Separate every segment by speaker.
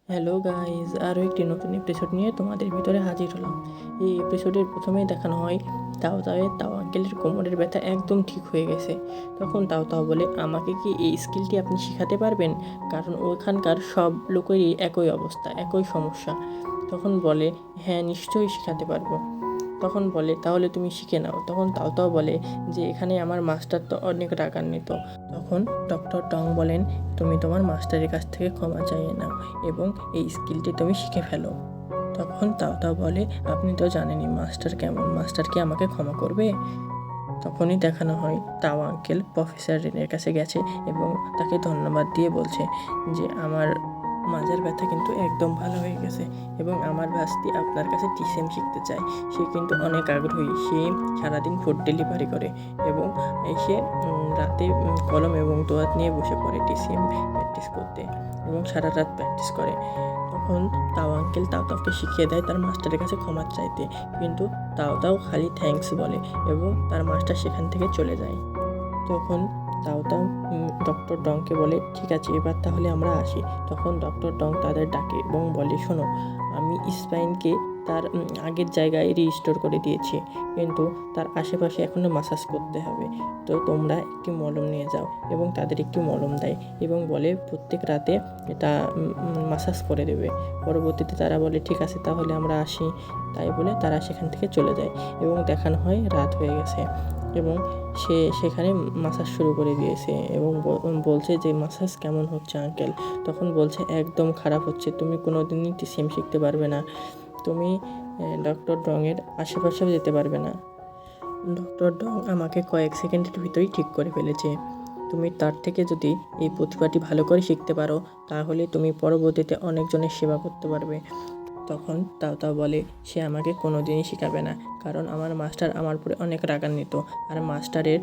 Speaker 1: Hello guys, আরও একটি নতুন এপিসোড নিয়ে তোমাদের ভিতরে হাজির হলাম। এই এপিসোডের প্রথমেই দেখানো হয় তাও আঙ্কেলের কোমরের ব্যথা একদম ঠিক হয়ে গেছে। তখন তাও বলে, আমাকে কি এই স্কিলটি আপনি শেখাতে পারবেন? কারণ ওখানকার সব লোকেরই একই অবস্থা, একই সমস্যা। তখন বলে, হ্যাঁ নিশ্চয়ই শেখাতে পারবো। তখন বলে, তাহলে তুমি শিখে নাও। তখন তাও বলে যে এখানে আমার মাস্টার তো অনেক রাগান্বিত। তখন ডক্টর টং বলেন, তুমি তোমার মাস্টারের কাছ থেকে ক্ষমা চাইয়ে নাও এবং এই স্কিলটি তুমি শিখে ফেলো। তখন তাও বলে, আপনি তো জানেনই মাস্টার কেমন, মাস্টার কি আমাকে ক্ষমা করবে? তখনই দেখানো হয় তাও আঙ্কেল প্রফেসর রেনের কাছে গেছে এবং তাকে ধন্যবাদ দিয়ে বলছে যে আমার মাজার ব্যথা কিন্তু একদম ভালো হয়ে গেছে এবং আমার ভাস্তি আপনার কাছে টিসিএম শিখতে চায়। সে কিন্তু অনেক আগ্রহী। সে সারাদিন ফুড ডেলিভারি করে এবং এসে রাতে কলম এবং দোয়াত নিয়ে বসে পড়ে টিসিএম প্র্যাকটিস করতে এবং সারা রাত প্র্যাকটিস করে। তখন তাও আঙ্কেল তাওকে শিখিয়ে দেয় তার মাস্টারের কাছে ক্ষমা চাইতে, কিন্তু তাও খালি থ্যাঙ্কস বলে এবং তার মাস্টার সেখান থেকে চলে যায়। তখন তাও ডক্টর ডংকে বলে, ঠিক আছে এবার তাহলে আমরা আসি। তখন ডক্টর ডং তাদের ডাকে এবং বলে, শোনো, আমি স্পাইনকে তার আগের জায়গায় রিস্টোর করে দিয়েছি, কিন্তু তার আশেপাশে এখনও মাসাজ করতে হবে। তো তোমরা একটি মলম নিয়ে যাও এবং তাদের একটি মলম দেয় এবং বলে প্রত্যেক রাতে এটা মাসাজ করে দেবে। পরবর্তীতে তারা বলে, ঠিক আছে তাহলে আমরা আসি। তাই বলে তারা সেখান থেকে চলে যায় এবং দেখানো হয় রাত হয়ে গেছে এবং সে সেখানে মাসাজ শুরু করে দিয়েছে এবং বলছে যে মাসাজ কেমন হচ্ছে আঙ্কেল? তখন বলছে একদম খারাপ হচ্ছে, তুমি কোনো দিনই টিসিএম শিখতে পারবে না, তুমি ডক্টর ডংয়ের আশেপাশেও যেতে পারবে না। ডক্টর ডং আমাকে কয়েক সেকেন্ডের ভিতরেই ঠিক করে ফেলেছে। তুমি তার থেকে যদি এই প্রতিভাটি ভালো করে শিখতে পারো তাহলে তুমি পরবর্তীতে অনেকজনের সেবা করতে পারবে। তখন তাও বলে, সে আমাকে কোনো দিনই শেখাবে না, কারণ আমার মাস্টার আমার উপরে অনেক রাগান্বিত আর মাস্টারের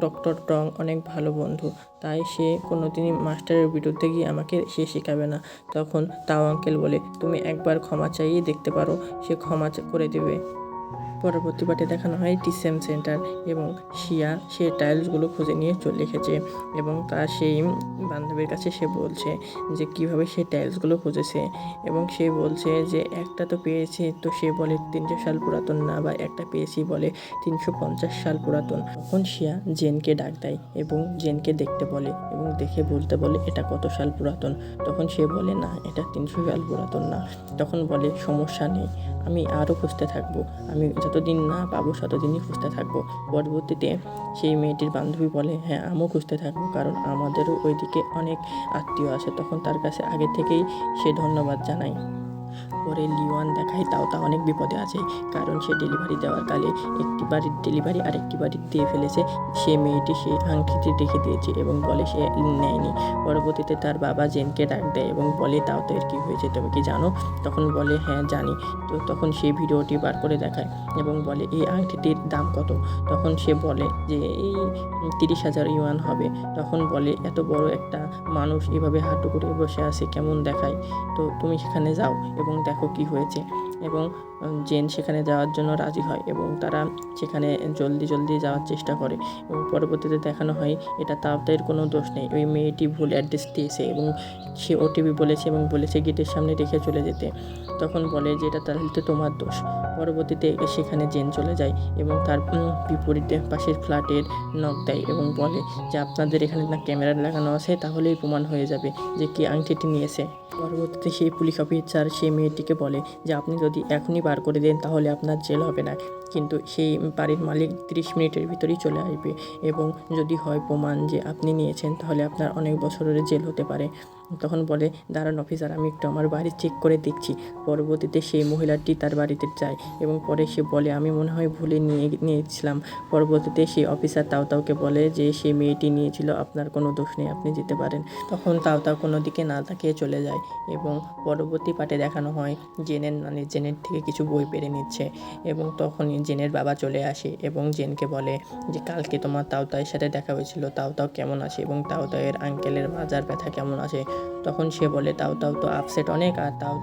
Speaker 1: ডক্টর টং অনেক ভালো বন্ধু, তাই সে কোনো দিনই মাস্টারের বিরুদ্ধে গিয়ে আমাকে সে শেখাবে না। তখন তাও আঙ্কেল বলে, তুমি একবার ক্ষমা চাইয়ে দেখতে পারো, সে ক্ষমা করে দেবে। পরবর্তী পার্টে দেখানো হয় টিসিএম সেন্টার এবং শিয়া সে টাইলসগুলো খুঁজে নিয়ে চলে এসেছে এবং তার সেই বান্ধবীর কাছে সে বলছে যে কিভাবে সে টাইলসগুলো খুঁজেছে এবং সে বলছে যে একটা তো পেয়েছি, তো সে বলে 300 সাল পুরাতন না, বা একটা পেয়েছি বলে 350 সাল পুরাতন। তখন শিয়া জেনকে ডাক দেয় এবং জেনকে দেখতে বলে এবং দেখে বলতে বলে এটা কত সাল পুরাতন। তখন সে বলে না, এটা 300 সাল পুরাতন না। তখন বলে সমস্যা নেই, আমি আরও খুঁজতে থাকবো, আমি যতদিন না পাবো ততদিনই খুঁজতে থাকবো। পরবর্তীতে সেই মেয়েটির বান্ধবী বলে, হ্যাঁ আমিও খুঁজতে থাকবো, কারণ আমাদেরও ওইদিকে অনেক আত্মীয় আছে। তখন তার কাছে আগে থেকেই সে ধন্যবাদ জানায়। পরে লিওয়ান দেখায় তাও অনেক বিপদে আছে, কারণ সে ডেলিভারি দেওয়ার কালে একটি বাড়ির ডেলিভারি আরেকটি বাড়ির দিয়ে ফেলেছে। সে মেয়েটি সেই আংটিটি রেখে দিয়েছে এবং বলে সে নেয়নি। পরবর্তীতে তার বাবা জেনকে ডাক দেয় এবং বলে, তাও এর কী হয়েছে তুমি কি জানো? তখন বলে, হ্যাঁ জানি। তো তখন সেই ভিডিওটি বার করে দেখায় এবং বলে, এই আংটিটির দাম কত? তখন সে বলে যে এই 30,000 ইউয়ান হবে। তখন বলে, এত বড় একটা মানুষ এভাবে হাঁটু করে বসে আছে কেমন দেখায়, তো তুমি সেখানে যাও এবং দেখো কি হয়েছে। এবং জেন সেখানে যাওয়ার জন্য রাজি হয় এবং তারা সেখানে জলদি যাওয়ার চেষ্টা করে এবং পরবর্তীতে দেখানো হয় এটা তাওতের কোনো দোষ নেই, ওই মেয়েটি ভুল অ্যাড্রেস দিয়েছে এবং সে ওটিপি বলেছে এবং বলেছে গেটের সামনে রেখে চলে যেতে। তখন বলে যে এটা তাহলে তো তোমার দোষ। পরবর্তীতে সেখানে জেন চলে যায় এবং তার বিপরীতে পাশের ফ্ল্যাটের নক দেয় এবং বলে যে আপনাদের এখানে না ক্যামেরা লাগানো আছে, তাহলেই প্রমাণ হয়ে যাবে যে কে আংটিটি নিয়েছে। পরবর্তীতে সেই পুলিশ অফিসার সেই মেয়েটিকে বলে যে আপনি যদি এখনই বার করে দেন তাহলে আপনার জেল হবে না, কিন্তু সেই বাড়ির মালিক 30 মিনিটের ভিতরেই চলে আসবে এবং যদি হয় প্রমাণ যে আপনি নিয়েছেন তাহলে আপনার অনেক বছরের জেল হতে পারে। তখন বলে, দাঁড়ান অফিসার, আমি একটু আমার বাড়ি চেক করে দেখছি। পরবর্তীতে সেই মহিলাটি তার বাড়িতে যায় এবং পরে সে বলে, আমি মনে হয় ভুলে নিয়েছিলাম। পরবর্তীতে সেই অফিসার তাওকে বলে যে সেই মেয়েটি নিয়েছিল, আপনার কোনো দোষ নেই, আপনি যেতে পারেন। তখন তাও কোনো দিকে না তাকিয়ে চলে যায় এবং পরবর্তী পার্টে দেখানো হয় জেনের নানি জেনের থেকে কিছু বই পেরে নিচ্ছে এবং তখনই জেনের বাবা চলে আসে এবং জেনকে বলে যে কালকে তোমার তাওয়ের সাথে দেখা হয়েছিল, তাও কেমন আছে এবং তাওয়ের আঙ্কেলের মাজার ব্যথা কেমন আছে। তখন সে বলে তাও তো আপসেট অনেক, আর তাও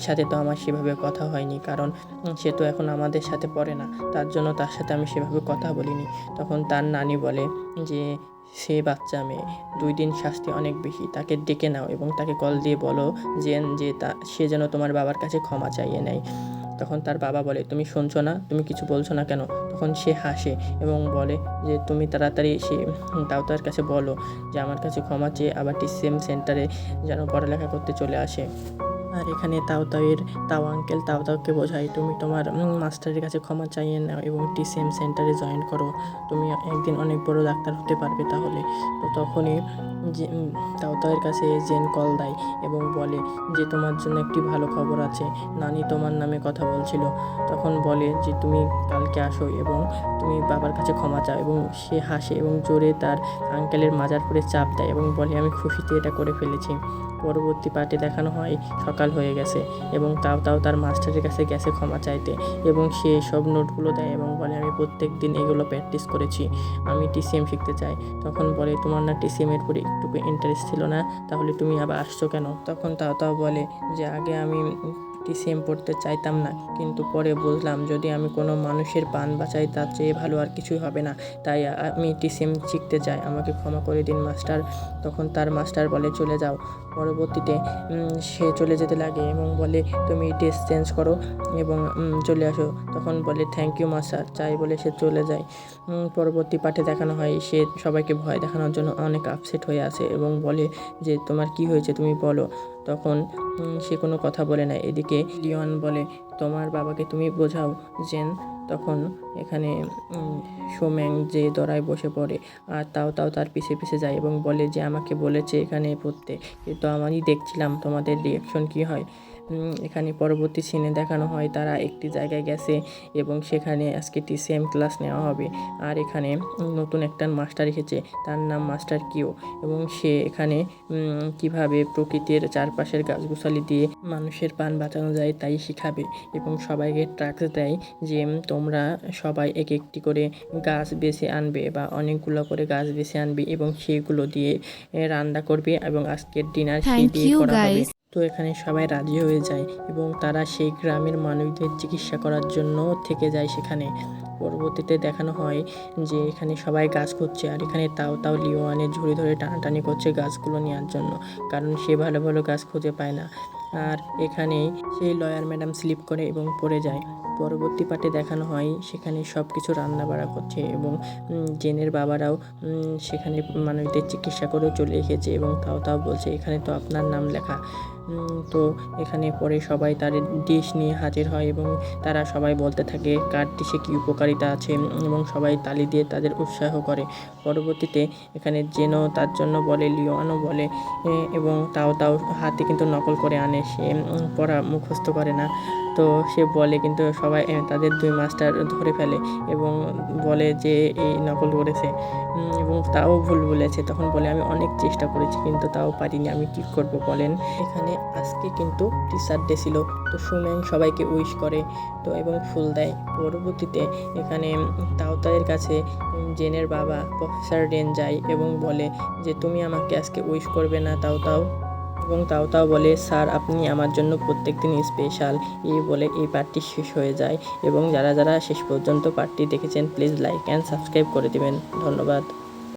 Speaker 1: সাথে তো আমার সেভাবে কথা হয়নি, কারণ সে তো এখন আমাদের সাথে পড়ে না, তার জন্য তার সাথে আমি সেভাবে কথা বলিনি। তখন তার নানি বলে যে সে বাচ্চা মেয়ে, 2 দিন শাস্তি অনেক বেশি, তাকে ডেকে নাও এবং তাকে কল দিয়ে বলো সে যেন তোমার বাবার কাছে ক্ষমা চাইয়ে নেয়। তখন তার বাবা বলে, তুমি শুনছো না, তুমি কিছু বলছো না কেন? তখন সে হাসে এবং বলে যে তুমি তাড়াতাড়ি তার কাছে বলো যে আমার কাছে ক্ষমা চেয়ে আবার টিসিএম সেন্টারে যেন পড়ালেখা করতে চলে আসে। আর এখানে তাও আঙ্কেল তাওকে বোঝায়, তুমি তোমার মাস্টারের কাছে ক্ষমা চাইয়ে নাও এবং টিসিএম সেন্টারে জয়েন করো, তুমি একদিন অনেক বড় ডাক্তার হতে পারবে তাহলে। তো তখনই তাওয়ের কাছে জেন কল দেয় এবং বলে যে তোমার জন্য একটি ভালো খবর আছে, নানি তোমার নামে কথা বলছিল। তখন বলে যে তুমি কালকে আসো এবং তুমি বাবার কাছে ক্ষমা চাও, এবং সে হাসে এবং জোরে তার আঙ্কেলের মাজার পরে চাপ দেয় এবং বলে আমি খুশিতে এটা করে ফেলেছি। পরবর্তী পার্টে দেখানো হয় সকাল হয়ে গেছে এবং তাও তার মাস্টারের কাছে গেছে ক্ষমা চাইতে, এবং সে সব নোটগুলো দেয় এবং বলে আমি প্রত্যেক দিন এগুলো প্র্যাকটিস করেছি, আমি টিসিএম শিখতে চাই। তখন বলে তোমার না টিসিএমের উপরে একটুকু ইন্টারেস্ট ছিল না, তাহলে তুমি আবার আসছো কেন? তখন তাও বলে যে আগে আমি টিসিএম পড়তে চাইতাম না, কিন্তু পরে বুঝলাম যদি আমি কোনো মানুষের প্রাণ বাঁচাই তার চেয়ে ভালো আর কিছুই হবে না, তাই আমি টিসিএম শিখতে চাই, আমাকে ক্ষমা করে দিন মাস্টার। তখন তার মাস্টার বলে চলে যাও। পরবর্তীতে সে চলে যেতে লাগে এবং বলে তুমি ড্রেস চেঞ্জ করো এবং চলে আসো। তখন বলে থ্যাংক ইউ মাস্টার, চাই বলে সে চলে যায়। পরবর্তী পাঠে দেখানো হয় সে সবাইকে ভয় দেখানোর জন্য অনেক আপসেট হয়ে আছে এবং বলে যে তোমার কি হয়েছে তুমি বলো। তখন সে কোনো কথা বলে না। এদিকে লিওন বলে তোমার বাবাকে তুমি বোঝাও জেন। তখন এখানে সোম্যাং যে দড়ায় বসে পড়ে আর তাও তার পিছে যায় এবং বলে যে আমাকে বলেছে এখানে পড়তে, কিন্তু আমি দেখছিলাম তোমাদের রিয়াকশন কী হয়। এখানে পরবর্তী সিনে দেখানো হয় তারা একটি জায়গায় গেছে এবং সেখানে আজকে টিসিএম ক্লাস নেওয়া হবে। আর এখানে নতুন একটা মাস্টার এসেছে, তার নাম মাস্টার কিউ, এবং সে এখানে কিভাবে প্রকৃতির চারপাশের গাছগুছালি দিয়ে মানুষের প্রাণ বাঁচানো যায় তাই শিখাবে, এবং সবাইকে টাস্ক দেয় যে তোমরা সবাই এক একটি করে গাছ বেছে আনবে বা অনেকগুলো করে গাছ বেছে আনবে এবং সেগুলো দিয়ে রান্না করবে এবং আজকের ডিনার সেই দিয়ে করা হবে। তো এখানে সবাই রাজি হয়ে যায় এবং তারা সেই গ্রামের মানুষদের চিকিৎসা করার জন্য থেকে যায় সেখানে। পরবর্তীতে দেখানো হয় যে এখানে সবাই গাছ খুঁজছে আর এখানে তাও লিওয়ানের ঝুড়ি ধরে টানাটানি করছে গাছগুলো নেওয়ার জন্য, কারণ সে ভালো ভালো গাছ খুঁজে পায় না। আর এখানেই সেই লয়ার ম্যাডাম স্লিপ করে এবং পড়ে যায়। পরবর্তী পার্টে দেখানো হয় সেখানে সব কিছু রান্নাবাড়া করছে এবং জেনের বাবারাও সেখানে মানুষদের চিকিৎসা করেও চলে এসেছে এবং তাও বলছে এখানে তো আপনার নাম লেখা। তো এখানে পরে সবাই তাদের ডিশ নিয়ে হাজির হয় এবং তারা সবাই বলতে থাকে কার ডিশে কী উপকারিতা আছে এবং সবাই তালি দিয়ে তাদের উৎসাহ করে। পরবর্তীতে এখানে জেনও তার জন্য বলে, লিওয়ানও বলে, এবং তাও হাতে কিন্তু নকল করে আনে, সে পড়া মুখস্থ করে না। তো সে বলে কিন্তু সবাই তাদের 2 মাস্টার ধরে ফেলে এবং বলে যে এই নকল করেছে এবং তাও ভুল বলেছে। তখন বলে আমি অনেক চেষ্টা করেছি কিন্তু তাও পারিনি, আমি কী করব বলেন। এখানে আজকে কিন্তু টিচার ডে ছিল, তো সোম্যাং সবাইকে উইশ করে তো এবং ফুল দেয়। পরবর্তীতে এখানে তাওয়ের কাছে জেনের বাবা প্রফেসর ডেন যায় এবং বলে যে তুমি আমাকে আজকে উইশ করবে না তাও, এবং তাও বলে স্যার আপনি আমার জন্য প্রত্যেকদিন স্পেশাল। এই বলে এই পার্টটি শেষ হয়ে যায় এবং যারা শেষ পর্যন্ত পার্টটি দেখেছেন প্লিজ লাইক অ্যান্ড সাবস্ক্রাইব করে দিবেন। ধন্যবাদ।